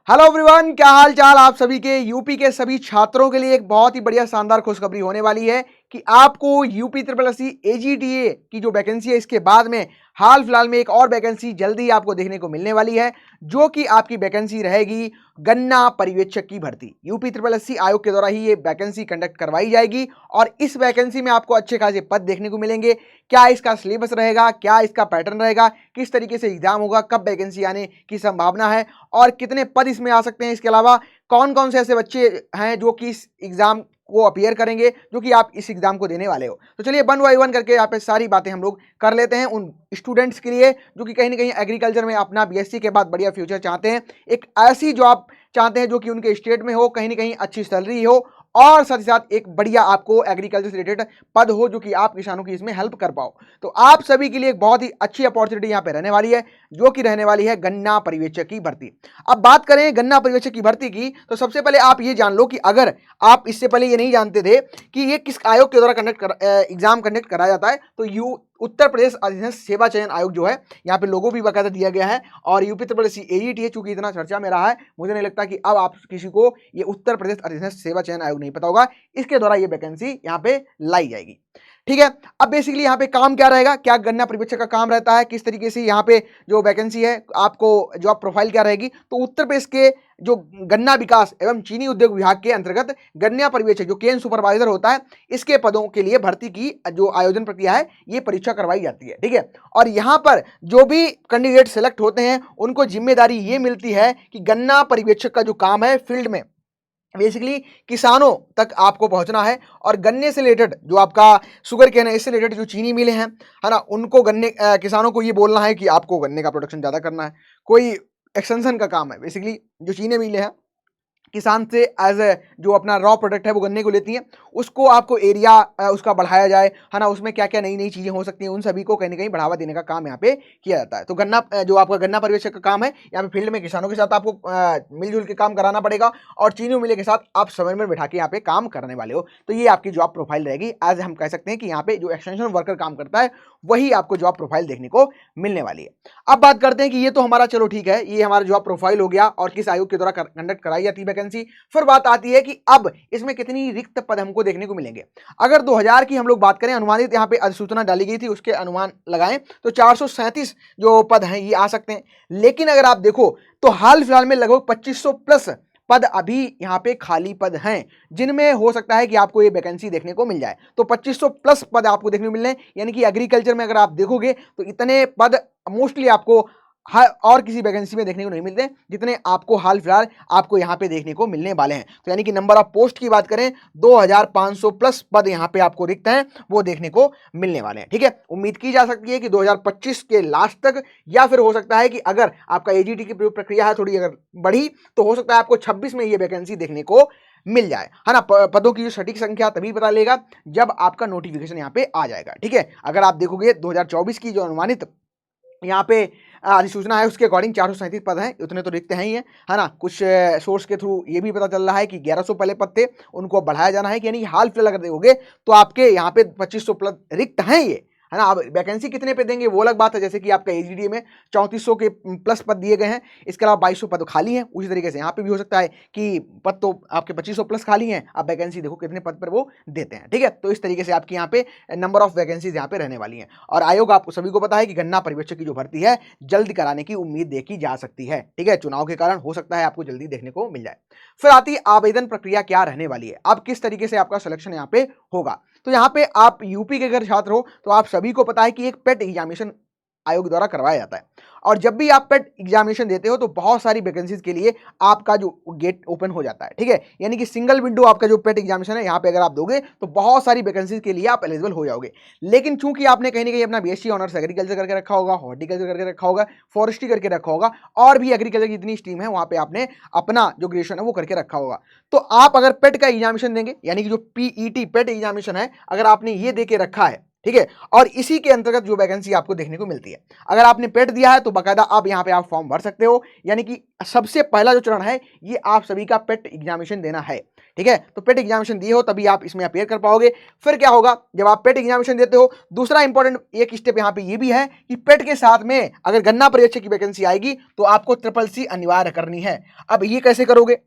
Hello everyone, क्या हाल चाल आप सभी के। यूपी के सभी छात्रों के लिए एक बहुत ही बढ़िया शानदार खुशखबरी होने वाली है कि आपको यूपी ट्रिपल एससी एजीटीए की जो वैकेंसी है इसके बाद में हाल फिलहाल में एक और वैकेंसी जल्दी आपको देखने को मिलने वाली है, जो कि आपकी वैकेंसी रहेगी गन्ना पर्यवेक्षक की भर्ती। यूपी ट्रिपल एससी आयोग के द्वारा ही ये वैकेंसी कंडक्ट करवाई जाएगी और इस वैकेंसी में आपको अच्छे खासे पद देखने को मिलेंगे। क्या इसका सिलेबस रहेगा, क्या इसका पैटर्न रहेगा, किस तरीके से एग्जाम होगा, कब वैकेंसी आने की संभावना है और कितने पद इसमें आ सकते हैं। इसके अलावा कौन कौन से ऐसे बच्चे हैं जो कि इस एग्जाम को अपीयर करेंगे, जो कि आप इस एग्जाम को देने वाले हो। तो चलिए वन बाय वन करके यहाँ पे सारी बातें हम लोग कर लेते हैं उन स्टूडेंट्स के लिए जो कि कहीं ना कहीं एग्रीकल्चर में अपना बीएससी के बाद बढ़िया फ्यूचर चाहते हैं, एक ऐसी जॉब चाहते हैं जो कि उनके स्टेट में हो, कहीं ना कहीं अच्छी सैलरी हो और साथ ही साथ एक बढ़िया आपको एग्रीकल्चर से रिलेटेड पद हो जो कि आप किसानों की इसमें हेल्प कर पाओ। तो आप सभी के लिए एक बहुत ही अच्छी अपॉर्चुनिटी यहाँ पे रहने वाली है, जो कि रहने वाली है गन्ना पर्यवेक्षक की भर्ती। अब बात करें गन्ना पर्यवेक्षक की भर्ती की, तो सबसे पहले आप ये जान लो कि अगर आप इससे पहले ये नहीं जानते थे कि ये किस आयोग के द्वारा एग्जाम कंडक्ट कराया जाता है, तो उत्तर प्रदेश अधीनस्थ सेवा चयन आयोग जो है, यहाँ पे लोगो भी बाकायदा दिया गया है। और यूपी ट्रिपल एससी एजीटीए चूंकि इतना चर्चा में रहा है, मुझे नहीं लगता कि अब आप किसी को ये उत्तर प्रदेश अधीनस्थ सेवा चयन आयोग नहीं पता होगा। इसके द्वारा ये वैकेंसी यहाँ पे लाई जाएगी। ठीक है, अब बेसिकली यहाँ पे काम क्या रहेगा, क्या गन्ना पर्यवेक्षक का काम रहता है, किस तरीके से यहाँ पे जो वैकेंसी है आपको जॉब प्रोफाइल क्या रहेगी। तो उत्तर प्रदेश के जो गन्ना विकास एवं चीनी उद्योग विभाग के अंतर्गत गन्ना पर्यवेक्षक जो केन सुपरवाइजर होता है, इसके पदों के लिए भर्ती की जो आयोजन प्रक्रिया है ये परीक्षा करवाई जाती है। ठीक है, और यहाँ पर जो भी कैंडिडेट सेलेक्ट होते हैं उनको जिम्मेदारी ये मिलती है कि गन्ना पर्यवेक्षक का जो काम है फील्ड में बेसिकली किसानों तक आपको पहुंचना है और गन्ने से रिलेटेड जो आपका शुगर केन है, इससे रिलेटेड जो चीनी मिले हैं, है ना, उनको गन्ने किसानों को ये बोलना है कि आपको गन्ने का प्रोडक्शन ज़्यादा करना है। कोई एक्सटेंशन का काम है, बेसिकली जो चीनी मिले हैं किसान से एज ए जो अपना रॉ प्रोडक्ट है वो गन्ने को लेती हैं, उसको आपको एरिया उसका बढ़ाया जाए, है ना, उसमें क्या क्या नई नई चीज़ें हो सकती हैं, उन सभी को कहीं ना कहीं बढ़ावा देने का काम यहाँ पे किया जाता है। तो गन्ना जो आपका गन्ना पर्यवेक्षक का काम है, यहाँ पे फील्ड में किसानों के साथ आपको मिलजुल के काम कराना पड़ेगा और चीनी मिले के साथ आप समन्वय में बैठा के यहाँ पे काम करने वाले हो। तो ये आपकी जॉब प्रोफाइल रहेगी। एज हम कह सकते हैं कि यहाँ पे जो एक्सटेंशन वर्कर काम करता है वही आपको जॉब प्रोफाइल देखने को मिलने वाली है। अब बात करते हैं कि ये तो हमारा चलो ठीक है, ये हमारा जॉब प्रोफाइल हो गया और किस आयोग के द्वारा कंडक्ट कराई जाती है वैकेंसी। फिर बात आती है कि अब इसमें कितनी रिक्त पद हमको देखने को मिलेंगे। अगर 2000 की हम लोग बात करें, अनुमानित यहाँ पे अधिसूचना डाली गई थी उसके अनुमान लगाएं तो 437 जो पद हैं ये आ सकते हैं। लेकिन अगर आप देखो तो हाल फिलहाल में लगभग 2500 प्लस पद अभी यहाँ पे खाली पद हैं, जिनमें हो सकता है कि आपको ये वैकेंसी देखने को मिल जाए। तो 2500 प्लस पद आपको देखने को मिल रहे हैं, यानी कि एग्रीकल्चर में अगर आप देखोगे तो इतने पद मोस्टली आपको और किसी वैकेंसी में देखने को नहीं मिलते जितने आपको हाल फिलहाल आपको यहाँ पे देखने को मिलने वाले हैं। तो यानी कि नंबर ऑफ पोस्ट की बात करें 2500 प्लस पद यहाँ पे आपको रिक्त हैं, वो देखने को मिलने वाले हैं। ठीक है, उम्मीद की जा सकती है कि 2025 के लास्ट तक, या फिर हो सकता है कि अगर आपका एजीटी की प्रक्रिया है थोड़ी अगर बढ़ी तो हो सकता है आपको 26 में ये वैकेंसी देखने को मिल जाए, है ना। पदों की जो सटीक संख्या तभी पता लेगा जब आपका नोटिफिकेशन यहाँ पे आ जाएगा। ठीक है, अगर आप देखोगे 2024 की जो अनुमानित यहाँ पे अधिसूचना है उसके अकॉर्डिंग 437 पद हैं, उतने तो रिक्त हैं ही है ना। कुछ सोर्स के थ्रू ये भी पता चल रहा है कि 1100 पहले पद थे उनको बढ़ाया जाना है, कि यानी हाल फिलहाल अगर देखोगे तो आपके यहाँ पे 2500 पद रिक्त हैं ये, है ना। अब वैकेंसी कितने पे देंगे वो अलग बात है, जैसे कि आपका एजीडी में 3400 के प्लस पद दिए गए हैं, इसके अलावा 2200 पद खाली हैं। उसी तरीके से यहाँ पे भी हो सकता है कि पद तो आपके 2500 प्लस खाली हैं, अब वैकेंसी देखो कितने पद पर वो देते हैं। ठीक है, तो इस तरीके से आपकी यहाँ पे नंबर ऑफ वैकेंसीज यहाँ पे रहने वाली हैं। और आयोग आपको सभी को पता है कि गन्ना पर्यवेक्षक की जो भर्ती है जल्द कराने की उम्मीद देखी जा सकती है। ठीक है, चुनाव के कारण हो सकता है आपको जल्दी देखने को मिल जाए। फिर आती है आवेदन प्रक्रिया क्या रहने वाली है, अब किस तरीके से आपका सिलेक्शन यहाँ पे होगा। तो यहाँ पे आप यूपी के अगर छात्र हो तो आप सभी को पता है कि एक पेट एग्जामिनेशन आयोग द्वारा करवाया जाता है, और जब भी आप पेट एग्जामिनेशन देते हो तो बहुत सारी वैकेंसीज के लिए आपका जो गेट ओपन हो जाता है। ठीक है, यानी कि सिंगल विंडो आपका जो पेट एग्जामिनेशन है यहाँ पे अगर आप दोगे तो बहुत सारी वैकेंसीज के लिए आप एलिजिबल हो जाओगे। लेकिन चूंकि आपने कहीं ना कहीं अपना बीएससी ऑनर्स एग्रीकल्चर करके रखा होगा, हॉर्टिकल्चर करके रखा होगा, फॉरेस्ट्री करके रखा होगा, और भी एग्रीकल्चर की जितनी स्ट्रीम है वहाँ पे आपने अपना जो ग्रेजुएशन है वो करके रखा होगा, तो आप अगर पेट का एग्जामिनेशन देंगे, यानी कि जो पीईटी पेट एग्जामिनेशन है अगर आपने ये दे के रखा है ठीक है। और इसी के अंतर्गत जो वैकेंसी आपको देखने को मिलती है, अगर आपने पेट दिया है तो बाकायदा आप यहाँ पे आप फॉर्म भर सकते हो। यानी कि सबसे पहला जो चरण है ये आप सभी का पेट एग्जामिनेशन देना है, ठीक है। तो पेट एग्जामिनेशन दिए हो तभी आप इसमें अपेयर कर पाओगे। फिर क्या होगा, जब आप पेट एग्जामिनेशन देते हो, दूसरा इंपॉर्टेंट एक स्टेप यहाँ पे ये भी है कि पेट के साथ में अगर गन्ना पर्यवेक्षक की वैकेंसी आएगी तो आपको ट्रिपल सी अनिवार्य करनी है। अब ये कैसे करोगे,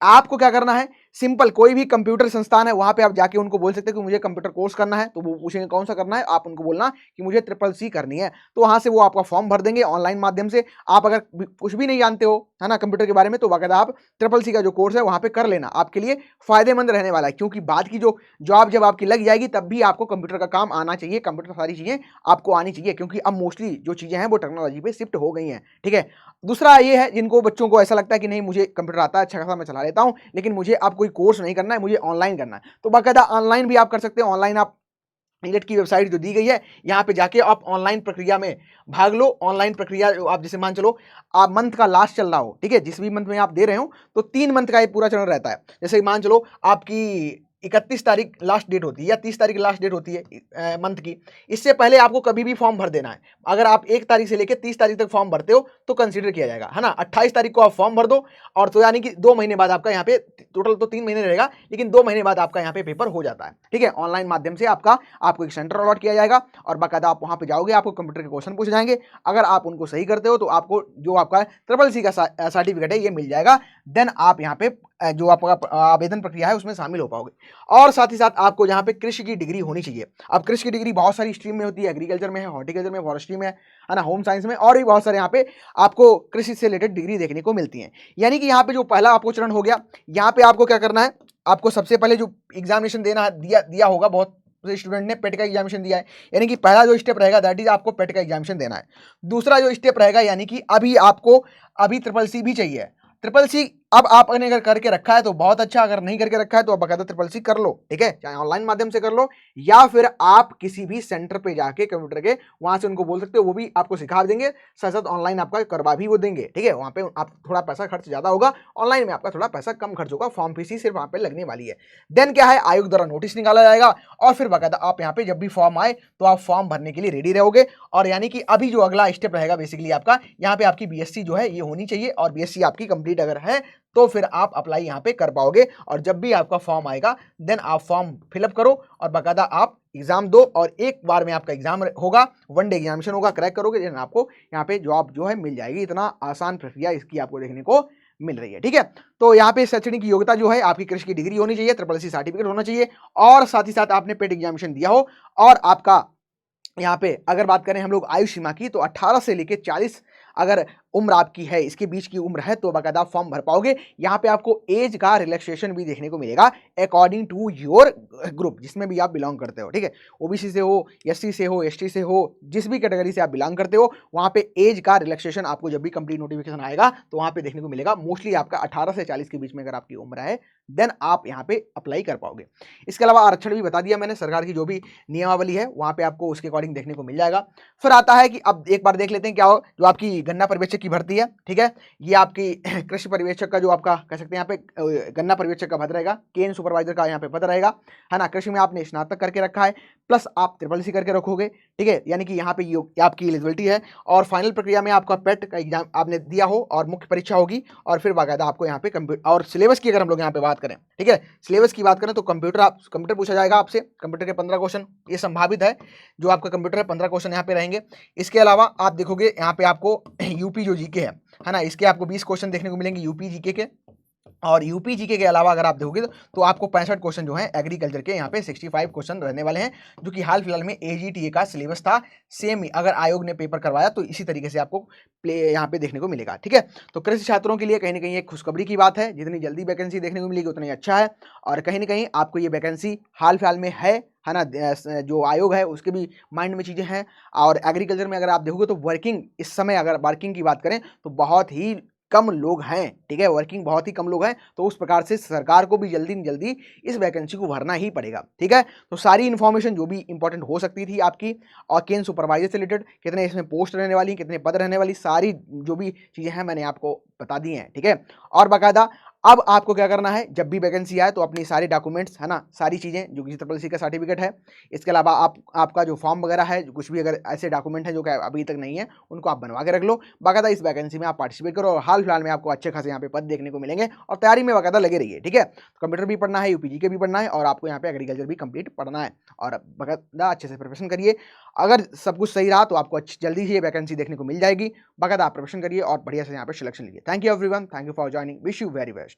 आपको क्या करना है, सिंपल कोई भी कंप्यूटर संस्थान है वहां पे आप जाके उनको बोल सकते हैं कि मुझे कंप्यूटर कोर्स करना है, तो वो पूछेंगे कौन सा करना है, आप उनको बोलना कि मुझे ट्रिपल सी करनी है, तो वहां से वो आपका फॉर्म भर देंगे ऑनलाइन माध्यम से। आप अगर कुछ भी नहीं जानते हो है ना कंप्यूटर के बारे में, तो बाकायदा आप ट्रिपल सी का जो कोर्स है वहां पे कर लेना, आपके लिए फायदेमंद रहने वाला है। क्योंकि बाद की जो जॉब जब आपकी लग जाएगी तब भी आपको कंप्यूटर का काम आना चाहिए, कंप्यूटर सारी चीजें आपको आनी चाहिए, क्योंकि अब मोस्टली जो चीजें हैं वो टेक्नोलॉजी पे शिफ्ट हो गई हैं, ठीक है। दूसरा ये है, जिनको बच्चों को ऐसा लगता है कि नहीं मुझे कंप्यूटर आता है, अच्छा खासा मैं चला लेता हूं, लेकिन मुझे अब कोई कोर्स नहीं करना है, मुझे ऑनलाइन करना है, तो बाकायदा ऑनलाइन भी आप कर सकते हैं। ऑनलाइन आप नेट की वेबसाइट जो दी गई है यहाँ पे जाके आप ऑनलाइन प्रक्रिया में भाग लो। ऑनलाइन प्रक्रिया आप जैसे मान चलो आप मंथ का लास्ट चल रहा हो, ठीक है, जिस भी मंथ में आप दे रहे हो, तो 3 मंथ का ये पूरा चरण रहता है। जैसे मान चलो आपकी 31 तारीख लास्ट डेट होती है या 30 तारीख लास्ट डेट होती है मंथ की, इससे पहले आपको कभी भी फॉर्म भर देना है। अगर आप 1 तारीख से लेकर 30 तारीख तक फॉर्म भरते हो तो कंसीडर किया जाएगा, है ना। 28 तारीख को आप फॉर्म भर दो, और तो यानी कि 2 महीने बाद आपका यहाँ पे, टोटल तो 3 महीने रहेगा, लेकिन 2 महीने बाद आपका यहाँ पे पेपर हो जाता है, ठीक है। ऑनलाइन माध्यम से आपको एक सेंटर अलॉट किया जाएगा और बाकायदा आप वहां पे जाओगे, आपको कंप्यूटर के क्वेश्चन पूछे जाएंगे। अगर आप उनको सही करते हो तो आपको जो आपका ट्रिपल सी का सर्टिफिकेट है ये मिल जाएगा। देन आप यहाँ पे जो आपका आवेदन प्रक्रिया है उसमें शामिल हो पाओगे। और साथ ही साथ आपको यहाँ पे कृषि की डिग्री होनी चाहिए। अब कृषि की डिग्री बहुत सारी स्ट्रीम में होती है, एग्रीकल्चर में है, हॉर्टिकल्चर में, फॉरेस्ट्री में है ना, होम साइंस में, और भी बहुत सारे यहाँ पे आपको कृषि से रिलेटेड डिग्री देखने को मिलती है। यानी कि यहाँ पे जो पहला आपको चरण हो गया, यहाँ पे आपको क्या करना है, आपको सबसे पहले जो एग्जामिनेशन दिया होगा, बहुत स्टूडेंट ने पेट का एग्जामिनेशन दिया है, यानी कि पहला जो स्टेप रहेगा दैट इज आपको पेट का एग्जामिनेशन देना है। दूसरा जो स्टेप रहेगा, यानी कि अभी ट्रिपल सी भी चाहिए। ट्रिपल सी अब आपने अगर करके रखा है तो बहुत अच्छा, अगर नहीं करके रखा है तो आप बकायदा ट्रिपल सी कर लो, ठीक है, चाहे ऑनलाइन माध्यम से कर लो या फिर आप किसी भी सेंटर पे जाके कंप्यूटर के वहां से उनको बोल सकते हो, वो भी आपको सिखा देंगे, साथ साथ ऑनलाइन आपका करवा भी वो देंगे, ठीक है। वहां पे आप थोड़ा पैसा खर्च ज्यादा होगा, ऑनलाइन में आपका थोड़ा पैसा कम खर्च होगा, फॉर्म फीस ही सिर्फ वहां पे लगने वाली है। देन क्या है, आयोग द्वारा नोटिस निकाला जाएगा और फिर बकायदा आप यहाँ पे जब भी फॉर्म आए तो आप फॉर्म भरने के लिए रेडी रहोगे। और यानी कि अभी जो अगला स्टेप रहेगा बेसिकली आपका, यहाँ पे आपकी बीएससी जो है ये होनी चाहिए, और बीएससी आपकी कंप्लीट अगर है तो फिर आप अप्लाई यहाँ पे कर पाओगे। और जब भी आपका फॉर्म आएगा देन आप फॉर्म फिलअप करो और बाकायदा आप एग्जाम दो, और एक बार में आपका एग्जाम होगा, 1 डे एग्जामिनेशन होगा, क्रैक करोगे देन आपको यहाँ पे जॉब जो है मिल जाएगी। इतना आसान प्रक्रिया इसकी आपको देखने को मिल रही है, ठीक है। तो यहाँ पे शैक्षणिक योग्यता जो है आपकी कृषि की डिग्री होनी चाहिए, ट्रिपल सी सर्टिफिकेट होना चाहिए, और साथ ही साथ आपने पेट एग्जामिनेशन दिया हो, और आपका यहाँ पे अगर बात करें हम लोग आयु सीमा की, तो 18 से लेके 40 अगर उम्र आपकी है, इसके बीच की उम्र है, तो बाकायदा फॉर्म भर पाओगे। यहाँ पे आपको एज का रिलैक्सेशन भी देखने को मिलेगा अकॉर्डिंग टू योर ग्रुप, जिसमें भी आप बिलोंग करते हो, ठीक है। ओबीसी से हो, एससी से हो, एसटी से हो, जिस भी कैटेगरी से आप बिलोंग करते हो, वहाँ पे एज का रिलैक्सेशन आपको जब भी कंप्लीट नोटिफिकेशन आएगा तो वहाँ पे देखने को मिलेगा। मोस्टली आपका 18 से 40 के बीच में अगर आपकी उम्र है देन आप यहाँ पे अप्लाई कर पाओगे। इसके अलावा आरक्षण भी बता दिया मैंने, सरकार की जो भी नियमावली है वहाँ पे आपको उसके अकॉर्डिंग देखने को मिल जाएगा। फिर आता है कि अब एक बार देख लेते हैं क्या हो, जो आपकी गन्ना पर्यवेक्षक की भर्ती है, ठीक है, ये आपकी कृषि पर्यवेक्षक का जो आपका कह सकते हैं यहाँ पे गन्ना पर्यवेक्षक का पद रहेगा, केन सुपरवाइजर का यहाँ पे पद रहेगा, है ना। कृषि में आपने स्नातक करके रखा है प्लस आप ट्रिपल सी करके रखोगे, ठीक है, यानी कि यहाँ पे आपकी एलिजिबिलिटी है। और फाइनल प्रक्रिया में आपका पेट का एग्जाम आपने दिया हो और मुख्य परीक्षा होगी, और फिर बाकायदा आपको यहाँ पे कंप्यूटर और सिलेबस की अगर हम लोग यहाँ पे बात करें, ठीक है, सिलेबस की बात करें तो कंप्यूटर पूछा जाएगा आपसे, कंप्यूटर के 15 क्वेश्चन ये संभावित है, जो आपका कंप्यूटर है 15 क्वेश्चन यहाँ पे रहेंगे। इसके अलावा आप देखोगे यहाँ पे आपको यूपी जो जीके है ना, इसके आपको 20 क्वेश्चन देखने को मिलेंगे यूपी जीके के। और यूपी जीके के अलावा अगर आप देखोगे तो आपको 65 क्वेश्चन जो है एग्रीकल्चर के यहाँ पे 65 क्वेश्चन रहने वाले हैं, जो कि हाल फिलहाल में एजीटीए का सिलेबस था, सेम ही अगर आयोग ने पेपर करवाया तो इसी तरीके से आपको यहाँ पे देखने को मिलेगा, ठीक है। तो कृषि छात्रों के लिए कहीं ना कहीं एक खुशखबरी की बात है, जितनी जल्दी वैकेंसी देखने को मिलेगी उतना ही अच्छा है। और कहीं ना कहीं आपको ये वैकेंसी हाल फिलहाल में है ना, जो आयोग है उसके भी माइंड में चीज़ें हैं। और एग्रीकल्चर में अगर आप देखोगे तो वर्किंग इस समय अगर वर्किंग की बात करें तो बहुत ही कम लोग हैं, ठीक है, वर्किंग बहुत ही कम लोग हैं, तो उस प्रकार से सरकार को भी जल्दी इस वैकेंसी को भरना ही पड़ेगा, ठीक है। तो सारी इन्फॉर्मेशन जो भी इंपॉर्टेंट हो सकती थी आपकी, और केन सुपरवाइजर से रिलेटेड कितने इसमें पोस्ट रहने वाली, कितने पद रहने वाली, सारी जो भी चीज़ें हैं मैंने आपको बता दी हैं, ठीक है। और बाकायदा अब आपको क्या करना है, जब भी वैकेंसी आए तो अपनी सारी डॉक्यूमेंट्स है ना, सारी चीज़ें जो कि ट्रिपल सी का सर्टिफिकेट है, इसके अलावा आपका जो फॉर्म वगैरह है, कुछ भी अगर ऐसे डॉक्यूमेंट है जो कि अभी तक नहीं है, उनको आप बनवा के रख लो। बाकायदा इस वैकेंसी में आप पार्टिसिपेट करो और हाल फिलहाल में आपको अच्छे खासे यहाँ पे पद देखने को मिलेंगे और तैयारी में बाकायदा लगे रहिए, ठीक है। तो कंप्यूटर भी पढ़ना है, यूपीजी के भी पढ़ना है और आपको यहाँ पे एग्रीकल्चर भी कंप्लीट पढ़ना है और बाकायदा अच्छे से प्रिपरेशन करिए। अगर सब कुछ सही रहा तो आपको जल्दी से ये वैकेंसी देखने को मिल जाएगी। बाकायदा आप प्रिपरेशन करिए और बढ़िया से यहाँ पे सिलेक्शन लीजिए। Thank you everyone, thank you for joining, wish you very best.